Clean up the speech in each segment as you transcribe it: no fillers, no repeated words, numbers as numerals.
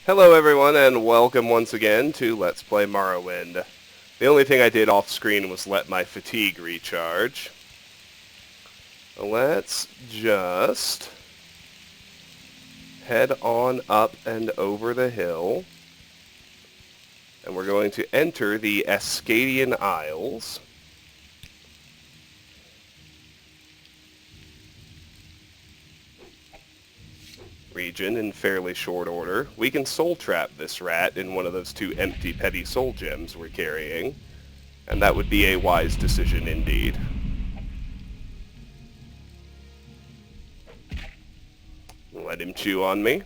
Hello everyone and welcome once again to Let's Play Morrowind. The only thing I did off screen was let my fatigue recharge. Let's just head on up and over the hill. And we're going to enter the Ascadian Isles. Region in fairly short order. We can soul trap this rat in one of those two empty petty soul gems we're carrying, and that would be a wise decision indeed. Let him chew on me,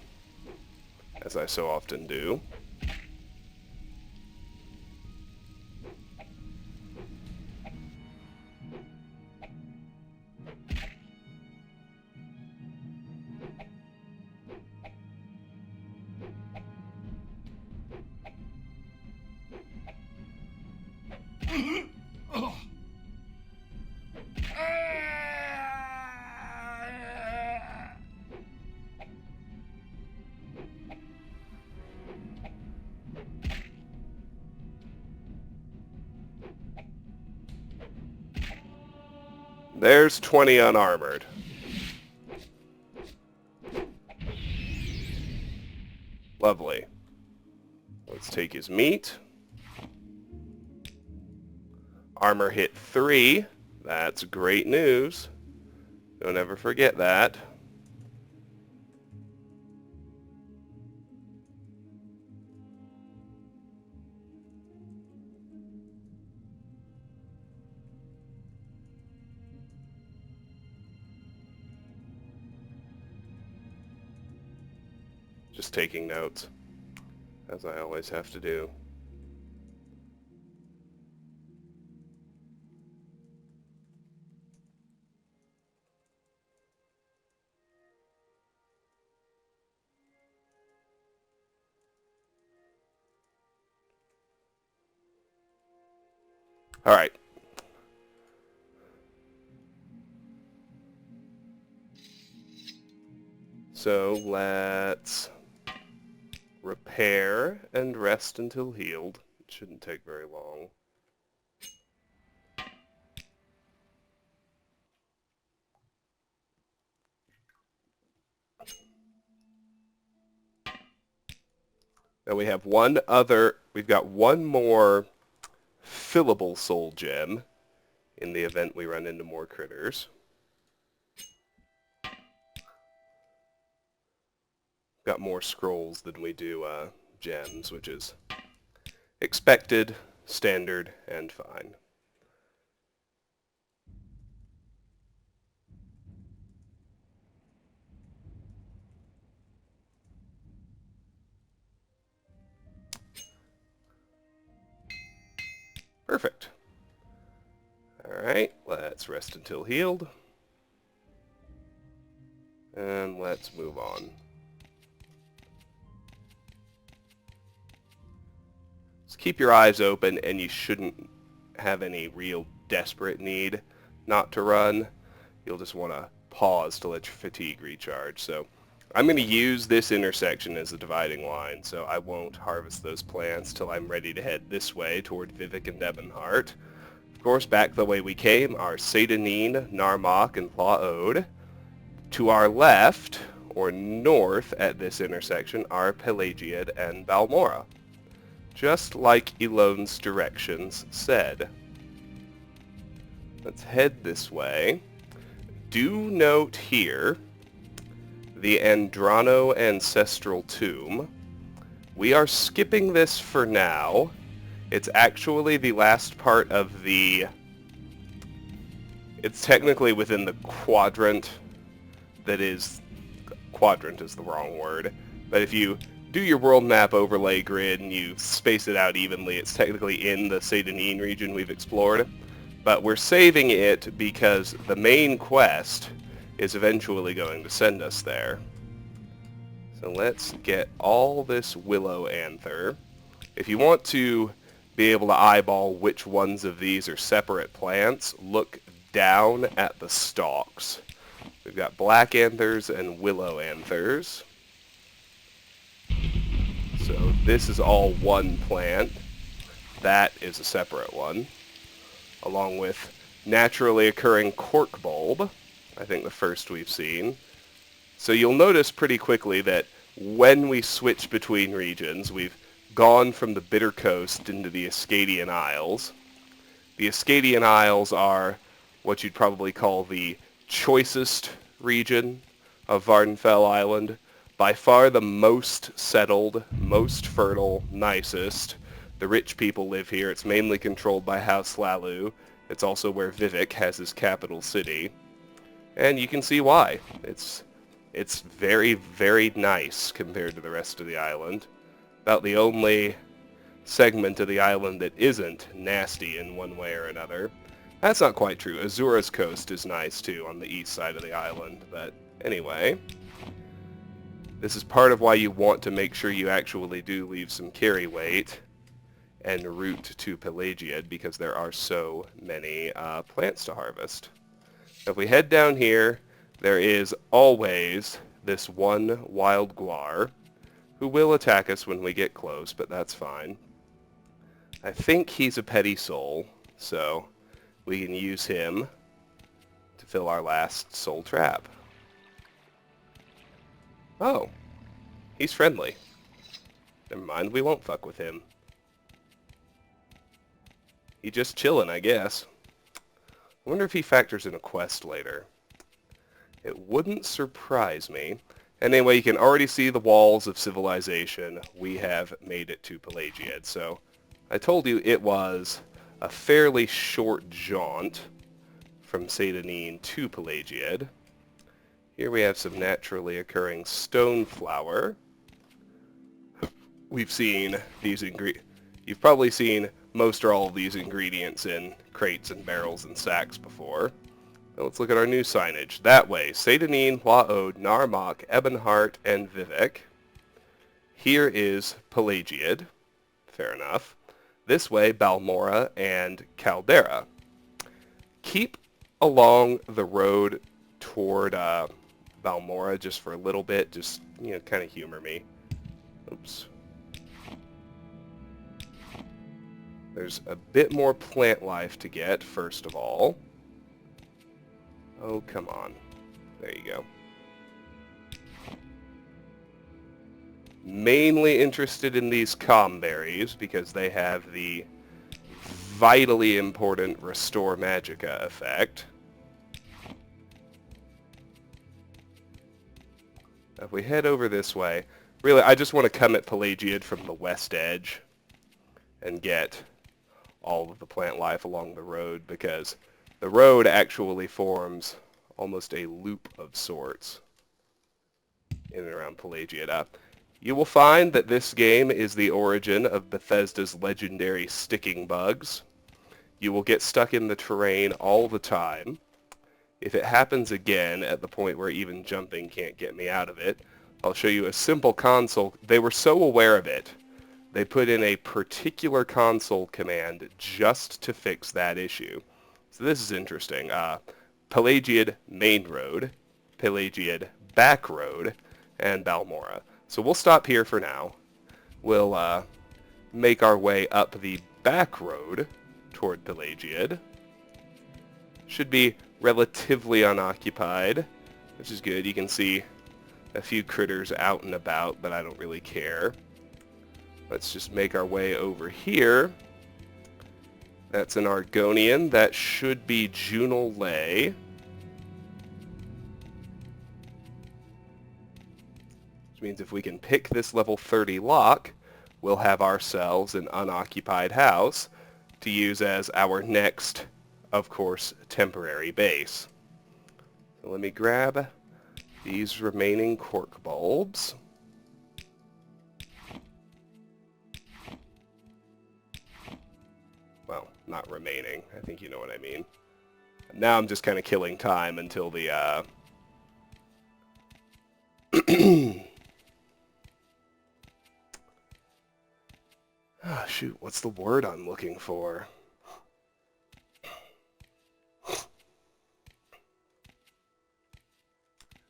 as I so often do. There's 20 unarmored. Lovely. Let's take his meat. Armor hit 3. That's great news. Don't ever forget that. Just taking notes, as I always have to do. All right. So let's repair and rest until healed. It shouldn't take very long. Now we have we've got one more fillable soul gem in the event we run into more critters. Got more scrolls than we do gems, which is expected, standard, and fine. Perfect. Alright, let's rest until healed. And let's move on. Just keep your eyes open, and you shouldn't have any real desperate need not to run. You'll just want to pause to let your fatigue recharge. So I'm going to use this intersection as a dividing line, so I won't harvest those plants till I'm ready to head this way toward Vivek and Ebonheart. Of course, back the way we came are Seydanine, Narmak, and Tlaod. To our left, or north at this intersection, are Pelagiad and Balmora, just like Elone's directions said. Let's head this way. Do note here the Andrano Ancestral Tomb. We are skipping this for now. It's actually the last part of the... It's technically within the quadrant that is... Quadrant is the wrong word. But if you do your world map overlay grid and you space it out evenly, it's technically in the Seydanine region we've explored. But we're saving it because the main quest is eventually going to send us there. So let's get all this willow anther. If you want to be able to eyeball which ones of these are separate plants, look down at the stalks. We've got black anthers and willow anthers. So this is all one plant. That is a separate one, along with naturally occurring cork bulb, I think the first we've seen. So you'll notice pretty quickly that when we switch between regions, we've gone from the Bitter Coast into the Ascadian Isles. The Ascadian Isles are what you'd probably call the choicest region of Vardenfell Island. By far the most settled, most fertile, nicest. The rich people live here. It's mainly controlled by House Lalu. It's also where Vivek has his capital city. And you can see why. It's very, very nice compared to the rest of the island. About the only segment of the island that isn't nasty in one way or another. That's not quite true. Azura's coast is nice too on the east side of the island. But anyway, this is part of why you want to make sure you actually do leave some carry weight and route to Pelagiad, because there are so many plants to harvest. If we head down here, there is always this one wild guar who will attack us when we get close, but that's fine. I think he's a petty soul, so we can use him to fill our last soul trap. Oh, he's friendly. Never mind, we won't fuck with him. He just chillin', I guess. I wonder if he factors in a quest later. It wouldn't surprise me. Anyway, you can already see the walls of civilization. We have made it to Pelagiad. So I told you it was a fairly short jaunt from Seydanine to Pelagiad. Here we have some naturally occurring stone flower. We've seen these ingredients. You've probably seen most or all of these ingredients in crates and barrels and sacks before. Now let's look at our new signage. That way, Seydanine, Waod, Narmak, Ebonheart, and Vivek. Here is Pelagiad. Fair enough. This way, Balmora and Caldera. Keep along the road toward Balmora just for a little bit. Just, kind of humor me. Oops. There's a bit more plant life to get, first of all. Oh, come on. There you go. Mainly interested in these calm berries because they have the vitally important Restore Magicka effect. If we head over this way, really, I just want to come at Pelagiad from the west edge and get all of the plant life along the road, because the road actually forms almost a loop of sorts in and around Pelagiad. You will find that this game is the origin of Bethesda's legendary sticking bugs. You will get stuck in the terrain all the time. If it happens again at the point where even jumping can't get me out of it, I'll show you a simple console. They were so aware of it, they put in a particular console command just to fix that issue. So this is interesting. Pelagiad Main Road, Pelagiad Back Road, and Balmora. So we'll stop here for now. We'll make our way up the back road toward Pelagiad. Should be relatively unoccupied, which is good. You can see a few critters out and about, but I don't really care. Let's just make our way over here. That's an Argonian. That should be Junal Lay. Which means if we can pick this level 30 lock, we'll have ourselves an unoccupied house to use as our next, of course, temporary base. So let me grab these remaining cork bulbs. Well, not remaining. I think you know what I mean. Now I'm just kind of killing time until the oh, shoot, what's the word I'm looking for?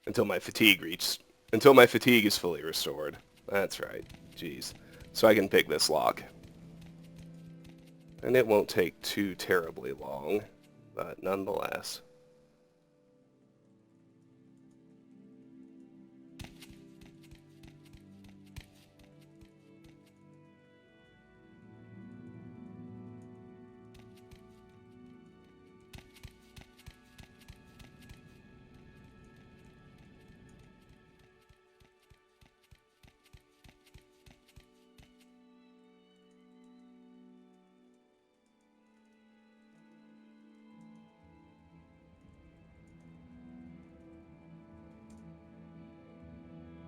Until my fatigue is fully restored. That's right. Jeez. so I can pick this lock. And it won't take too terribly long, but nonetheless.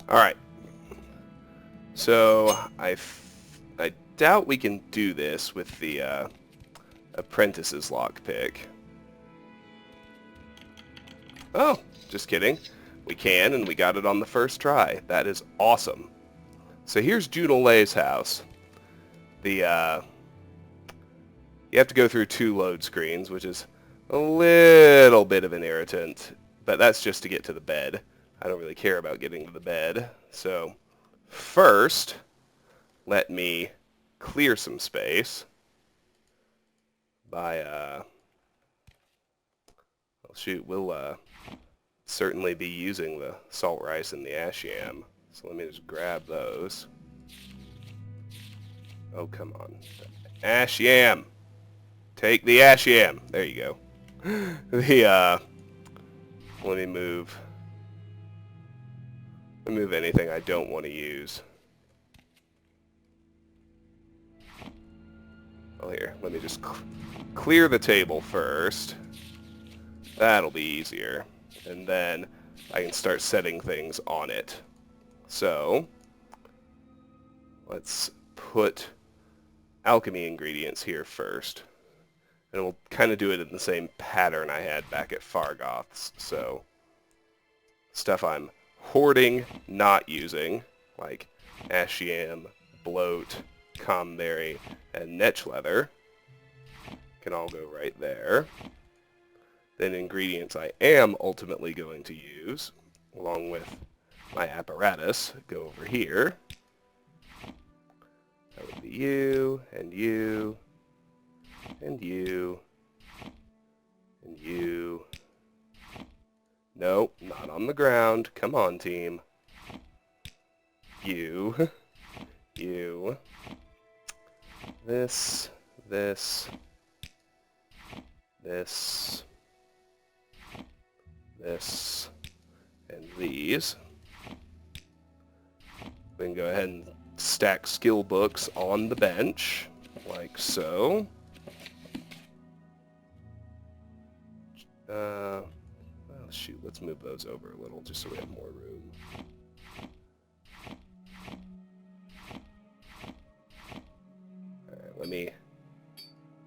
Alright, so I doubt we can do this with the apprentice's lockpick. Oh, just kidding. We can, and we got it on the first try. That is awesome. So here's Junolay's house. You have to go through 2 load screens, which is a little bit of an irritant, but that's just to get to the bed. I don't really care about getting to the bed. So first, let me clear some space by, well, shoot, we'll certainly be using the salt rice and the ash yam. So let me just grab those. Oh, come on. Ash yam! Take the ash yam! There you go. Let me move anything I don't want to use. Well, here, let me just clear the table first. That'll be easier. And then I can start setting things on it. So, let's put alchemy ingredients here first. And we'll kind of do it in the same pattern I had back at Fargoth's. So, stuff I'm hoarding, not using, like ash yam, bloat, comberry, and netch leather, can all go right there. Then ingredients I am ultimately going to use, along with my apparatus, go over here. That would be you, and you, and you, and you. Nope, not on the ground. Come on, team. You. You. This. This. This. This. And these. We can go ahead and stack skill books on the bench, like so. Oh, shoot, let's move those over a little just so we have more room. Alright,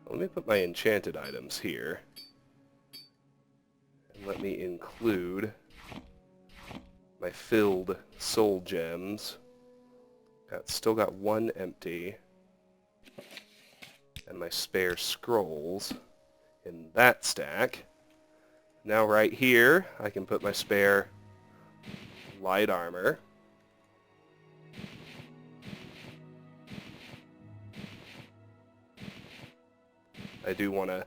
let me put my enchanted items here. And let me include my filled soul gems. Still got 1 empty. And my spare scrolls in that stack. Now right here, I can put my spare light armor. I do want to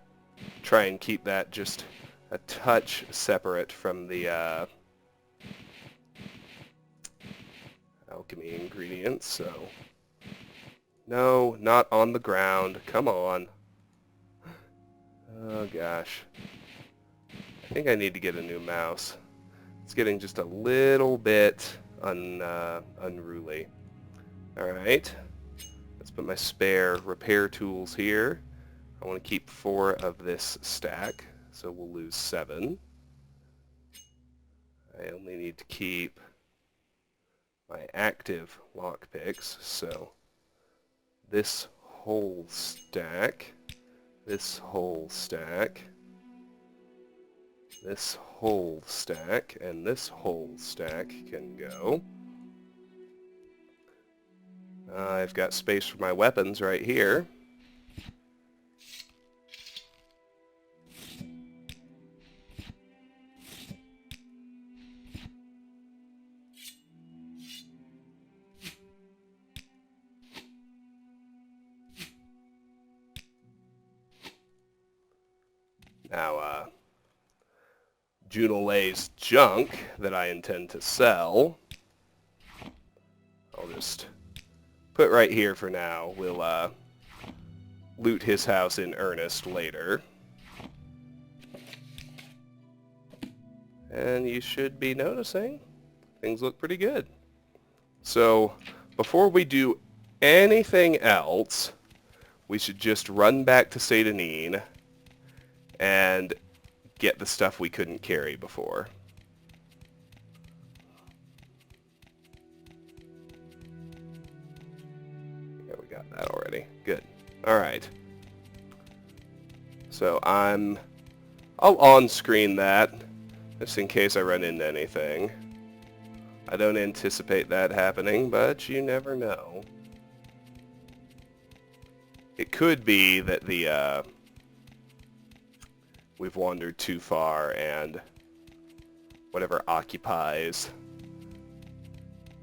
try and keep that just a touch separate from the alchemy ingredients, so... No, not on the ground. Come on. Oh gosh. I think I need to get a new mouse. It's getting just a little bit unruly. Alright. Let's put my spare repair tools here. I want to keep 4 of this stack, so we'll lose 7. I only need to keep my active lockpicks, so this whole stack, this whole stack, this whole stack, and this whole stack can go. I've got space for my weapons right here. Now, Junolay's junk that I intend to sell, I'll just put right here for now. We'll loot his house in earnest later. And you should be noticing things look pretty good. So before we do anything else, we should just run back to Satanine and get the stuff we couldn't carry before. Yeah, we got that already. Good. Alright. So I'll on-screen that, just in case I run into anything. I don't anticipate that happening, but you never know. It could be that we've wandered too far and whatever occupies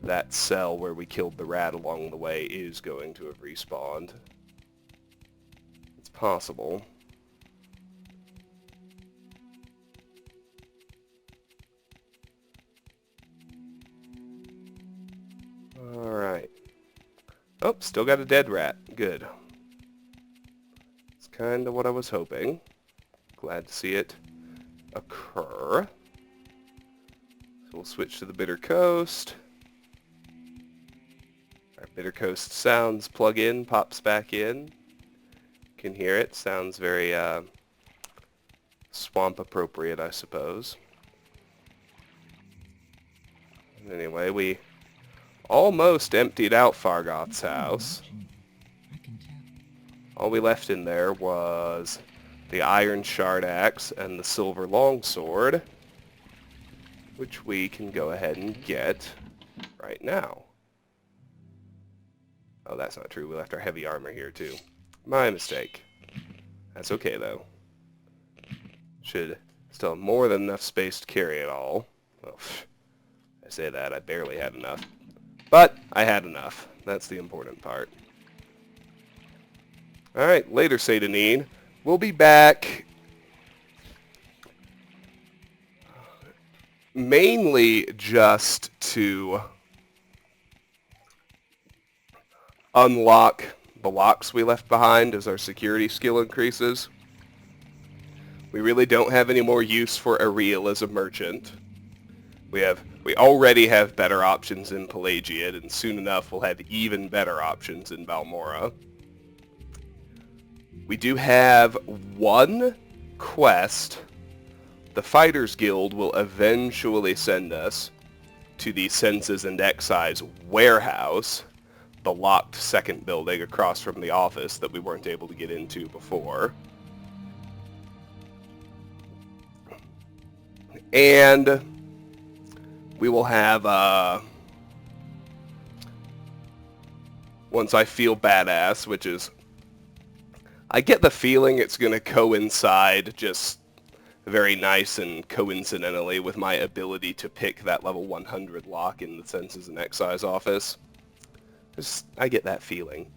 that cell where we killed the rat along the way is going to have respawned. It's possible. Alright. Oh, still got a dead rat. Good. It's kind of what I was hoping. Glad to see it occur. So we'll switch to the Bitter Coast. Our Bitter Coast sounds plug-in pops back in. Can hear it. Sounds very swamp appropriate, I suppose. Anyway, we almost emptied out Fargoth's house. All we left in there was the iron shard axe and the silver longsword, which we can go ahead and get right now. Oh, that's not true. We left our heavy armor here too. My mistake. That's okay though. Should still have more than enough space to carry it all. Oh, I say that, I barely had enough. But I had enough. That's the important part. Alright, later Satanine. We'll be back mainly just to unlock the locks we left behind as our security skill increases. We really don't have any more use for Ariel as a merchant. We already have better options in Pelagiad, and soon enough we'll have even better options in Balmora. We do have one quest. The Fighters Guild will eventually send us to the Senses and Excise warehouse, the locked second building across from the office that we weren't able to get into before. And we will have, once I feel badass, which is, I get the feeling it's going to coincide just very nice and coincidentally with my ability to pick that level 100 lock in the Senses and Excise office. I get that feeling.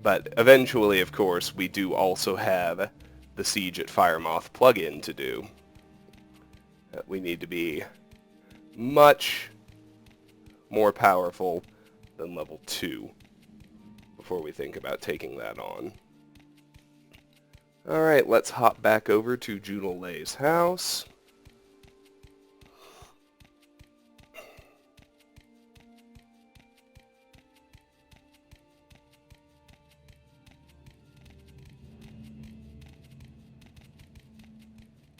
But eventually, of course, we do also have the Siege at Firemoth plugin to do. We need to be much more powerful than level 2 before we think about taking that on. Alright, let's hop back over to Junolay's house.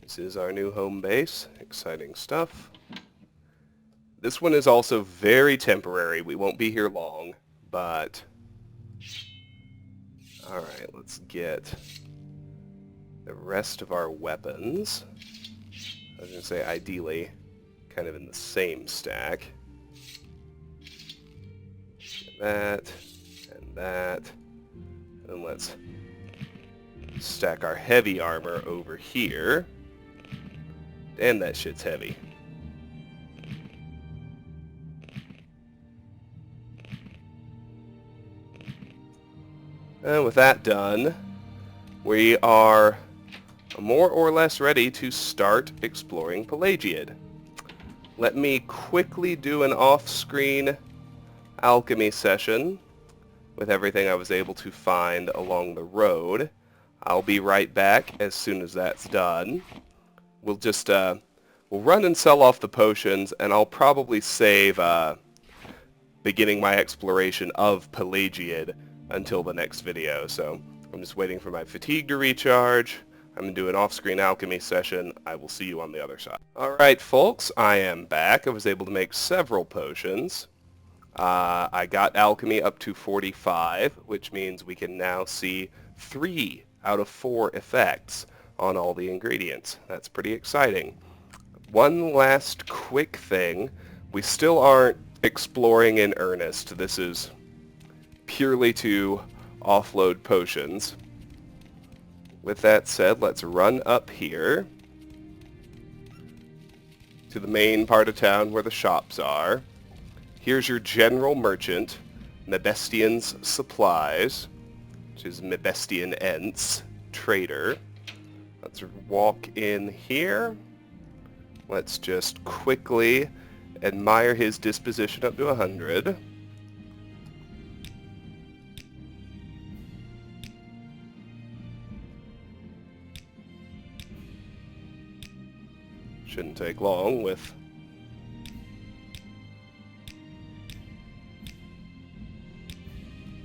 This is our new home base. Exciting stuff. This one is also very temporary. We won't be here long, but... Alright, let's get the rest of our weapons. I was going to say ideally kind of in the same stack. That, and that. And let's stack our heavy armor over here. Damn, that shit's heavy. And with that done, we are more or less ready to start exploring Pelagiad. Let me quickly do an off-screen alchemy session with everything I was able to find along the road. I'll be right back as soon as that's done. We'll just we'll run and sell off the potions, and I'll probably save beginning my exploration of Pelagiad until the next video. So I'm just waiting for my fatigue to recharge. I'm going to do an off-screen alchemy session. I will see you on the other side. Alright folks, I am back. I was able to make several potions. I got alchemy up to 45, which means we can now see 3 out of 4 effects on all the ingredients. That's pretty exciting. One last quick thing. We still aren't exploring in earnest. This is purely to offload potions. With that said, let's run up here to the main part of town where the shops are. Here's your general merchant, Mebestian's Supplies, which is Mebestian Ents, trader. Let's walk in here. Let's just quickly admire his disposition up to 100. Shouldn't take long with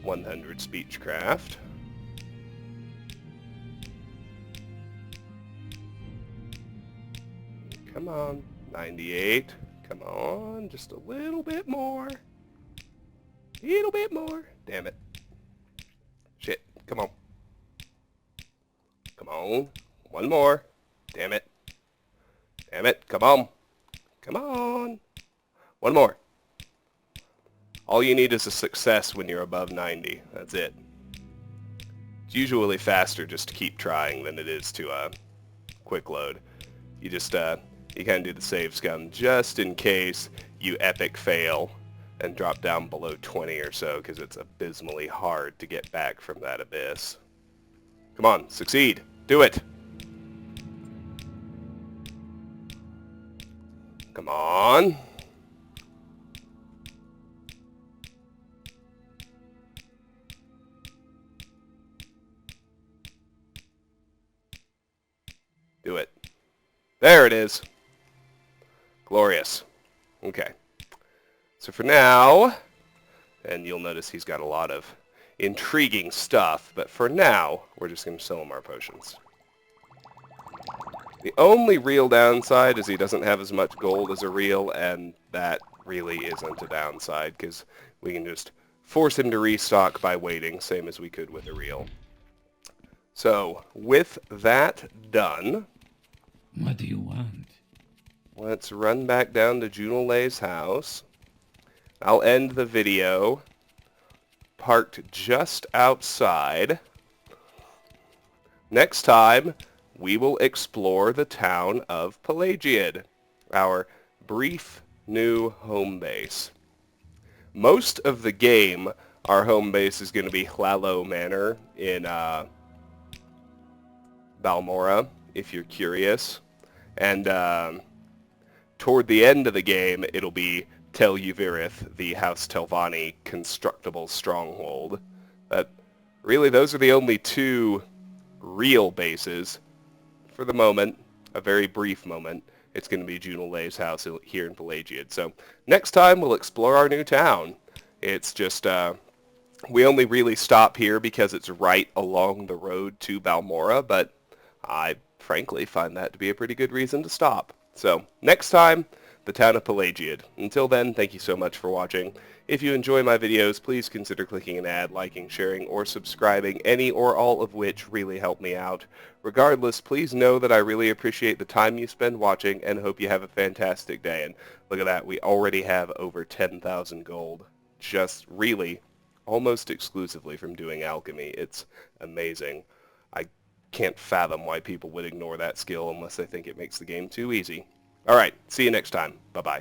100 speechcraft. Come on, 98. Come on, just a little bit more. Little bit more. Damn it. Shit, come on. Come on. One more. Damn it. Damn it, come on. Come on. One more. All you need is a success when you're above 90. That's it. It's usually faster just to keep trying than it is to quick load. You just you kind of do the save scum just in case you epic fail and drop down below 20 or so, because it's abysmally hard to get back from that abyss. Come on, succeed. Do it. Come on. Do it. There it is. Glorious. Okay. So for now, and you'll notice he's got a lot of intriguing stuff, but for now, we're just going to sell him our potions. The only real downside is he doesn't have as much gold as a reel, and that really isn't a downside, because we can just force him to restock by waiting, same as we could with a reel. So, with that done, what do you want? Let's run back down to Junolay's house. I'll end the video parked just outside. Next time, we will explore the town of Pelagiad, our brief new home base. Most of the game, our home base is going to be Hlalo Manor in Balmora, if you're curious. And toward the end of the game, it'll be Tel Uvirith, the House Telvanni constructible stronghold. But really, those are the only 2 real bases. For the moment, a very brief moment, it's going to be Junolay's house here in Pelagiad. So next time, we'll explore our new town. It's just, we only really stop here because it's right along the road to Balmora, but I frankly find that to be a pretty good reason to stop. So next time, the town of Pelagiad. Until then, thank you so much for watching. If you enjoy my videos, please consider clicking an ad, liking, sharing, or subscribing, any or all of which really help me out. Regardless, please know that I really appreciate the time you spend watching and hope you have a fantastic day. And look at that, we already have over 10,000 gold. Just really, almost exclusively from doing alchemy. It's amazing. I can't fathom why people would ignore that skill unless they think it makes the game too easy. Alright, see you next time. Bye-bye.